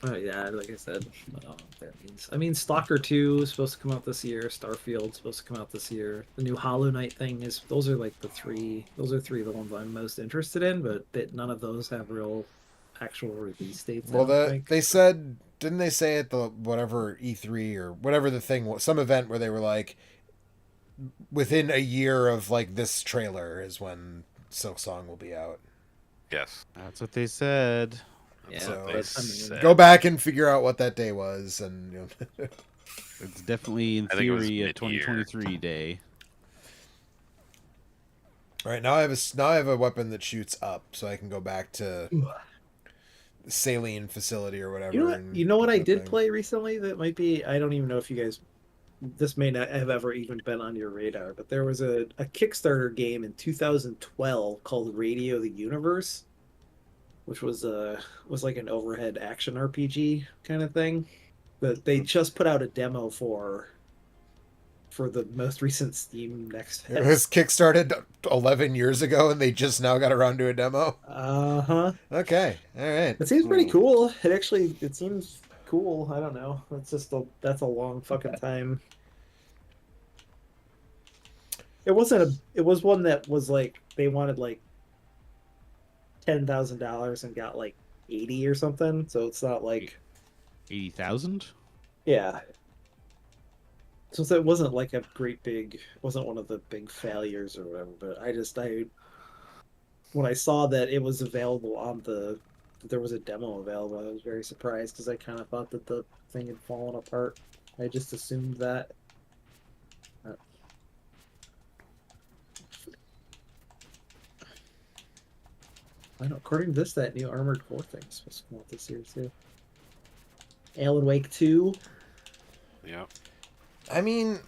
Oh yeah, like I said, I don't know what that means. I mean, Stalker 2 is supposed to come out this year. Starfield's supposed to come out this year. The new Hollow Knight thing is. Those are like the three. Those are three of the ones I'm most interested in, but none of those have real, actual release dates. I well, don't think. they said, didn't they say at the whatever E3 or whatever the thing was, some event where they were like, within a year of like this trailer is when Silksong will be out. Yes. That's what they said. That's Yeah, what they but, I mean, said. Go back and figure out what that day was, and It's definitely, in I think it was theory, a mid-year. 2023 day. all right, now I have a weapon that shoots up, so I can go back to the saline facility or whatever. You know what I that did thing. play recently that might be. I don't even know if you guys. This may not have ever even been on your radar, but there was a Kickstarter game in 2012 called Radio the Universe, which was like an overhead action RPG kind of thing. But they just put out a demo for the most recent Steam Next It was kickstarted 11 years ago, and they just now got around to a demo. Uh-huh. Okay, all right. It seems pretty cool. It seems cool. I don't know. That's a long fucking time. It was one that was like they wanted like $10,000 and got like 80 or something. So it's not like 80,000? yeah. So it wasn't like a great big, wasn't one of the big failures or whatever. But when I saw that it was available there was a demo available, I was very surprised because I kind of thought that the thing had fallen apart. I just assumed that. I know. According to this, that new Armored Core thing is supposed to come out this year too. Alan Wake 2. Yep. I mean,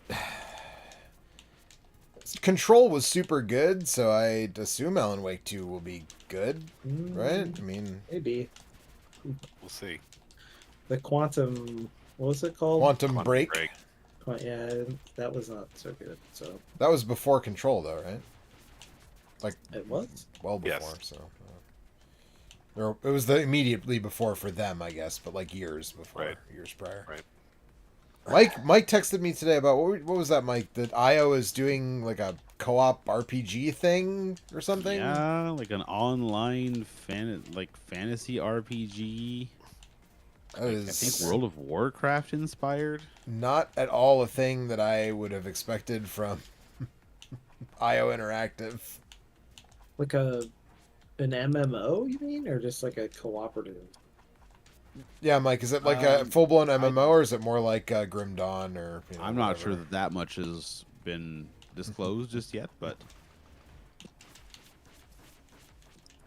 Control was super good, so I'd assume Alan Wake 2 will be good, right? I mean, Maybe. We'll see. The Quantum. What was it called? Quantum Break. Yeah, that was not so good. So That was before Control, though, right? Like, it was. well before, Yes. so. Or it was the immediately before for them, I guess, but like years before, Right. years prior. Right. Mike texted me today about what was that, Mike? That IO is doing like a co-op RPG thing or something. Yeah, like an online fantasy RPG. That I is think World of Warcraft inspired. not at all a thing that I would have expected from IO Interactive. Like an MMO, you mean, or just like a cooperative? Yeah, Mike, is it like a full-blown MMO, or is it more like Grim Dawn, or I'm not whatever? sure that much has been disclosed just yet, but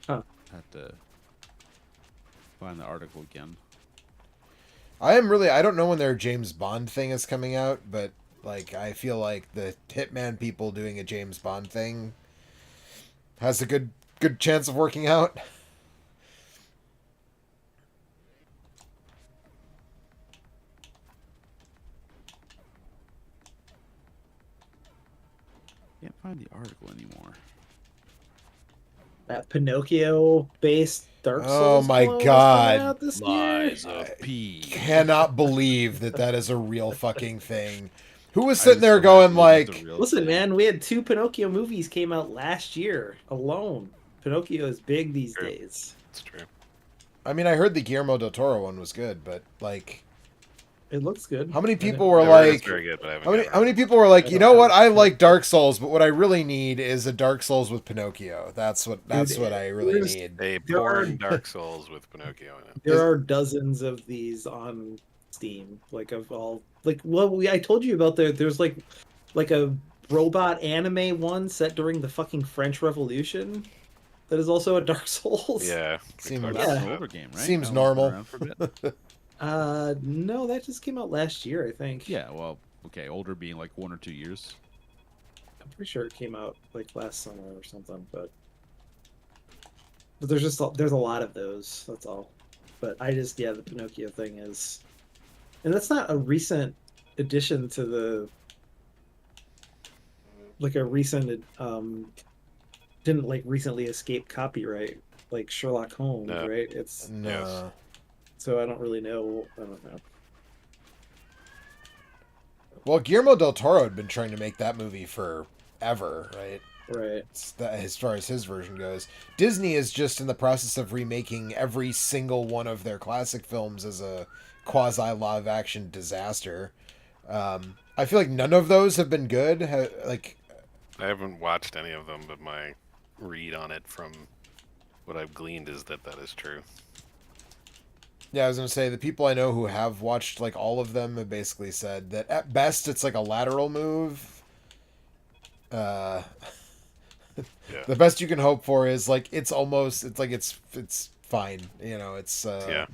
Huh. have to find the article again. I don't know when their James Bond thing is coming out, but like I feel like the Hitman people doing a James Bond thing has a good chance of working out. Can't find the article anymore. That Pinocchio-based Dark Oh Souls my clone is God. coming out this year. Of P. Cannot believe that that is a real fucking thing. Who was I sitting just there so going happy it is like, a real Listen, thing. man, we had 2 Pinocchio movies came out last year alone. Pinocchio is big these True. days. It's true. I mean, I heard the Guillermo del Toro one was good, but like, It looks good. how many I people didn't- were I've heard it's like, very good, but I haven't how many gotten around to people were like, I you don't know what? have I it. like Dark Souls, but what I really need is a Dark Souls with Pinocchio. That's what Dude, I really there's- need. A There are- porn Dark Souls with Pinocchio in it. There are dozens of these on Steam, like of all, like I told you about there's like a robot anime one set during the fucking French Revolution that is also a Dark Souls. Yeah. Seems- Oh, talked that's about an that. older game, right? Seems That one's been normal. around for a bit. No, that just came out last year, I think. Yeah, well, okay, older being like 1 or 2 years. I'm pretty sure it came out like last summer or something, but there's a lot of those. That's all. But the Pinocchio thing is, and that's not a recent addition to the, like a recent didn't like recently escape copyright like Sherlock Holmes, No. right? It's No. Yes. so I don't really know. I don't know. Well, Guillermo del Toro had been trying to make that movie forever, right? Right. It's that, as far as his version goes. Disney is just in the process of remaking every single one of their classic films as a quasi live action disaster. I feel like none of those have been good. Like, I haven't watched any of them, but my read on it from what I've gleaned is that is true. yeah, I was gonna say the people I know who have watched like all of them have basically said that at best it's like a lateral move. Yeah. The best you can hope for is like it's fine. You know, it's Yeah.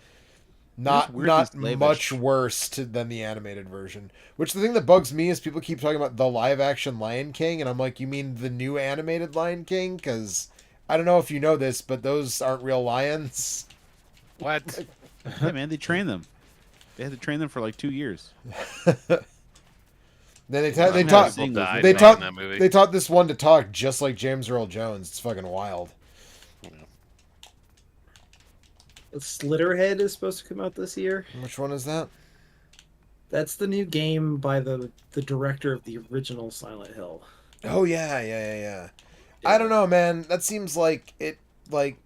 not weirdly slavish. much worse than the animated version. Which the thing that bugs me is people keep talking about the live action Lion King, and I'm like, you mean the new animated Lion King? Because I don't know if you know this, but those aren't real lions. What? Yeah, man, they train them. They had to train them for like 2 years. Then they Well, taught people died they making taught that movie. they taught this one to talk just like James Earl Jones. It's fucking wild. Slitterhead is supposed to come out this year. Which one is that? That's the new game by the director of the original Silent Hill. Oh yeah. I don't know, man. That seems like it. Like,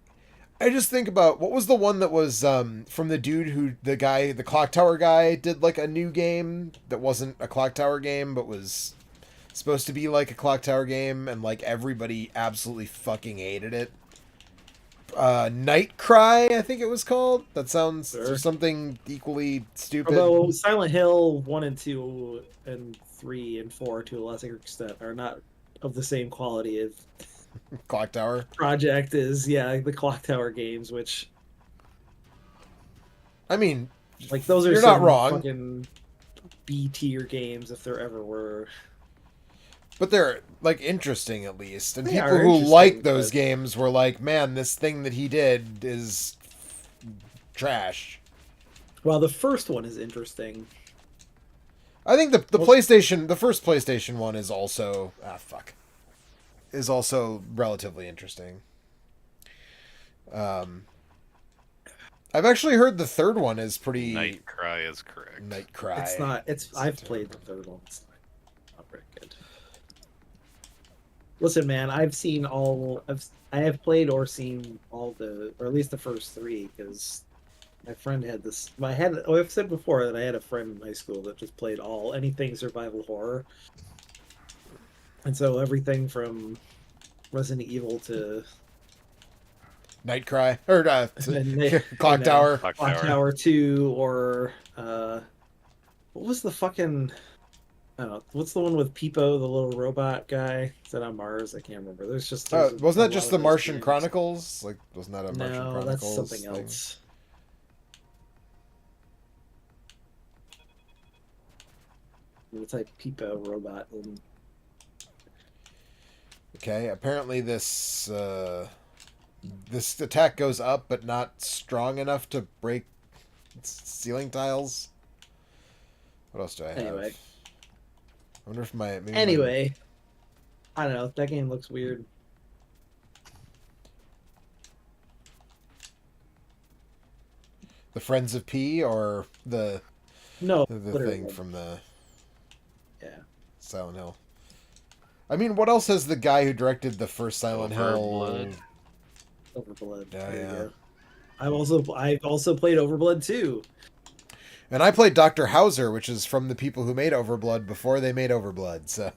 I just think about what was the one that was from the dude who the clock tower guy did like a new game that wasn't a clock tower game but was supposed to be like a clock tower game, and like everybody absolutely fucking hated it. Night Cry, I think it was called. That sounds Sure. something equally stupid. Although Silent Hill 1 and 2 and 3 and 4 to a lesser extent are not of the same quality of Clock Tower. project as the Clock Tower games, which I mean, like those are you're not some wrong. fucking B tier games if there ever were. but they're like interesting at least, and They people are who interesting, like those but- games were like, "Man, this thing that he did is trash." Well, the first one is interesting. I think the Well- PlayStation, the first PlayStation one, is also is also relatively interesting. I've actually heard the third one is pretty Night Cry is correct. Night Cry. It's not. I've terrible. played the third one. It's not very good. Listen, man, I've seen all. I have played or seen all or at least the first 3, because my friend had this. I've said before that I had a friend in high school that just played anything survival horror, and so everything from Resident Evil to Night Cry or Clock you know, Tower. Clock Clock Tower. Tower 2 or what was the fucking I don't know, what's the one with Peepo, the little robot guy? Is that on Mars? I can't remember. There's Wasn't a that just lot the of those Martian games. Chronicles? Like, wasn't that a Martian No, Chronicles? that's something thing? else. We'll type Peepo robot in. Okay, apparently this this attack goes up, but not strong enough to break ceiling tiles. What else do I have? Anyway. I wonder if maybe Anyway, I don't know. That game looks weird. The Friends of P or No, the literally. thing from the Yeah. Silent Hill. I mean, what else has the guy who directed the first Silent Hill? Overblood. Overblood. Yeah, There you yeah. go. I've also played Overblood too. And I played Dr. Hauser, which is from the people who made Overblood before they made Overblood. So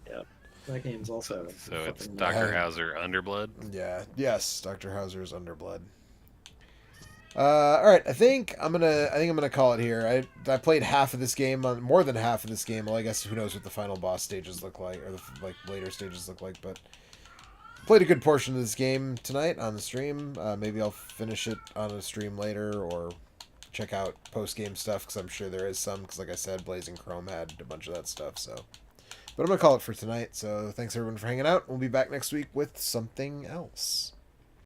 Yep. That game's also So it's fucking Dr. Hauser Underblood. yeah, yes, Dr. Hauser's Underblood. All right, I think I'm gonna call it here. I played half of this game, more than half of this game. Well, I guess who knows what the final boss stages look like, or the later stages look like. But played a good portion of this game tonight on the stream. Maybe I'll finish it on a stream later, or check out post game stuff because I'm sure there is some. Because like I said, Blazing Chrome had a bunch of that stuff. So, but I'm gonna call it for tonight. So thanks everyone for hanging out. We'll be back next week with something else.